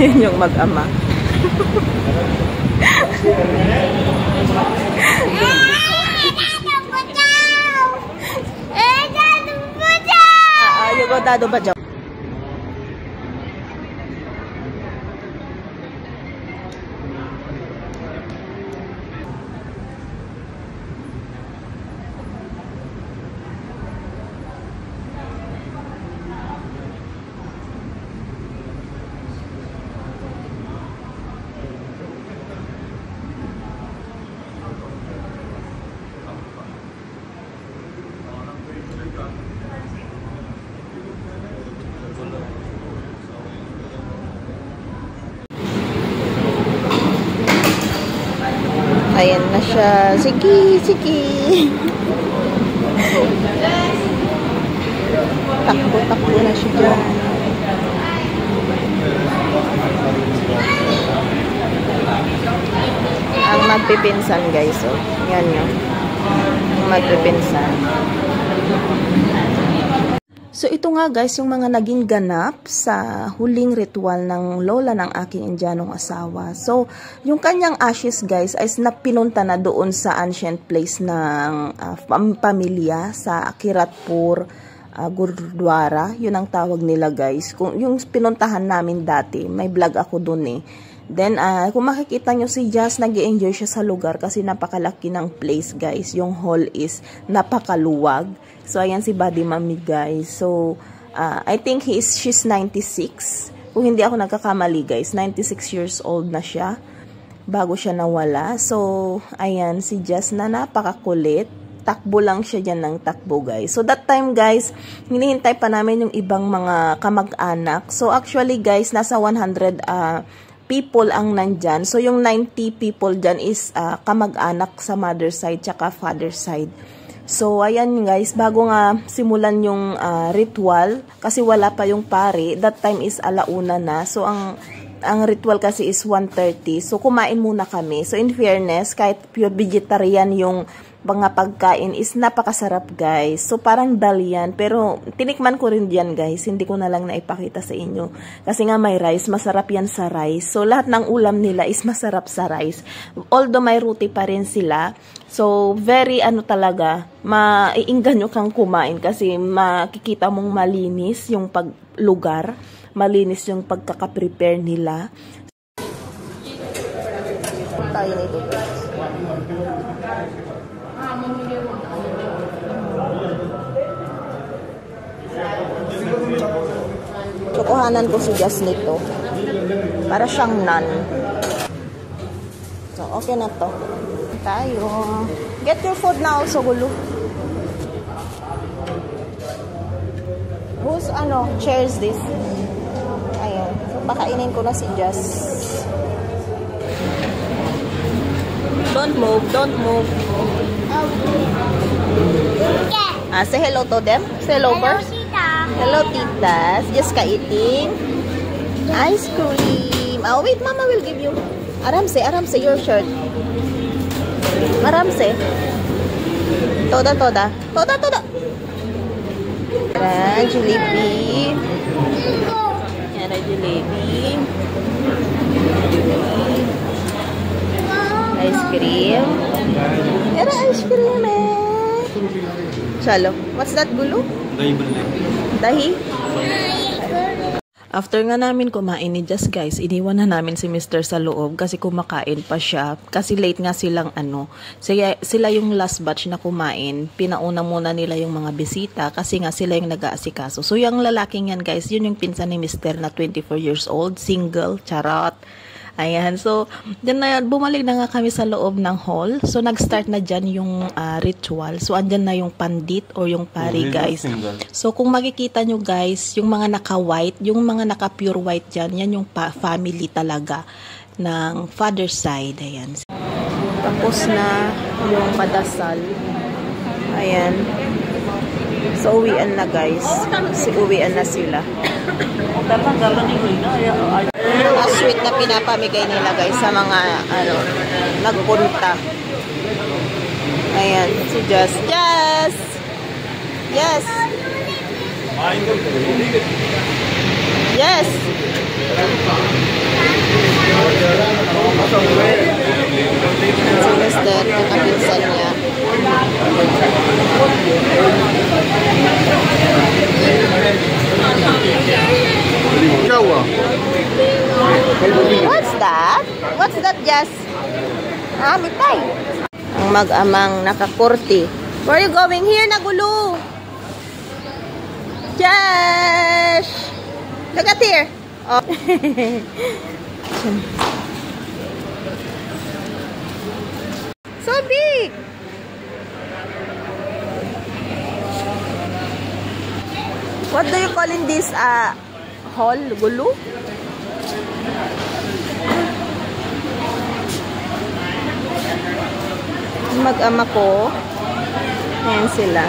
Yun yung mag-ama. You go dado ba dyan? Ayan na siya. Sige, sige. Takbo-takbo na siya dyan. Ang magpipinsan, guys. Oh. Yan yun. Ang magpipinsan. So, ito nga guys, yung mga naging ganap sa huling ritual ng lola ng aking Indianong asawa. So, yung kanyang ashes guys ay pinunta na doon sa ancient place ng pamilya sa Kiratpur Gurdwara. Yun ang tawag nila guys. Kung yung pinuntahan namin dati, may vlog ako doon eh. Then, kung makikita nyo si Jazz, nag-i-enjoy siya sa lugar kasi napakalaki ng place guys. Yung hall is napakaluwag. So, ayan si Buddy Mami, guys. So, I think she's 96. Kung hindi ako nagkakamali, guys. 96 years old na siya. Bago siya nawala. So, ayan si Jess na napakakulit. Takbo lang siya dyan ng takbo, guys. So, that time, guys, hinihintay pa namin yung ibang mga kamag-anak. So, actually, guys, nasa 100 people ang nandyan. So, yung 90 people dyan is kamag-anak sa mother side tsaka father side. So, ayan guys, bago nga simulan yung ritual, kasi wala pa yung pari, that time is alauna na. So, ang ritual kasi is 1:30. So, kumain muna kami. So, in fairness, kahit pure vegetarian yung mga pagkain is napakasarap guys. So, parang dal yan. Pero, tinikman ko rin yan guys. Hindi ko na lang naipakita sa inyo. Kasi nga may rice, masarap yan sa rice. So, lahat ng ulam nila is masarap sa rice. Although may roti pa rin sila. So, very talaga, maiinggan nyo kang kumain kasi makikita mong malinis yung paglugar, malinis yung pagkakaprepare nila. Tayo nito guys. So, kuhanan ko si Jazz nito. Para siyang nan. So, okay na to. Tayo. Get your food na also, gulo. Whose, chairs this? Ayan. So, pakainin ko na si Jazz. Don't move, don't move. Say hello to them. Say hello first. Hello, titas. Just eating ice cream. Oh, wait, Mama will give you. Aramse, your shirt. Aramse. Toda. Yan, jalebi. Yan, jalebi. Ice cream. Yan, ice cream eh. Chalo. What's that, gulo? Dahi? After nga namin kumain ni Jazz guys, iniwan na namin si Mr. sa loob kasi kumakain pa siya. Kasi late nga silang sila yung last batch na kumain. Pinauna muna nila yung mga bisita kasi nga sila yung nag-aasikaso. So yung lalaking yan guys, yun yung pinsan ni Mr. na 24 years old, single, charot. Ayan, so, dyan na, bumalik na nga kami sa loob ng hall. So, nag-start na dyan yung ritual. So, andyan na yung pandit or yung pari, guys. So, kung makikita nyo, guys, yung mga naka-white, yung mga naka-pure white dyan, yan yung family talaga ng father side. Ayan. Tapos na yung padasal. Ayan. So, uwian na, guys. Uwian na sila. Mga sweet na pinapamigay nila guys sa mga nagpunta. Ayan, si Jazz. Yes! Yes! Yes! What's that? What's that, Jess? Ah, mitay. Ang mag-amang nakakurti. Where are you going? Here, nagulo. Josh! Look at here. Oh. So big. What do you call in this hall? Gulo? Mag-ama ko. Ayan sila.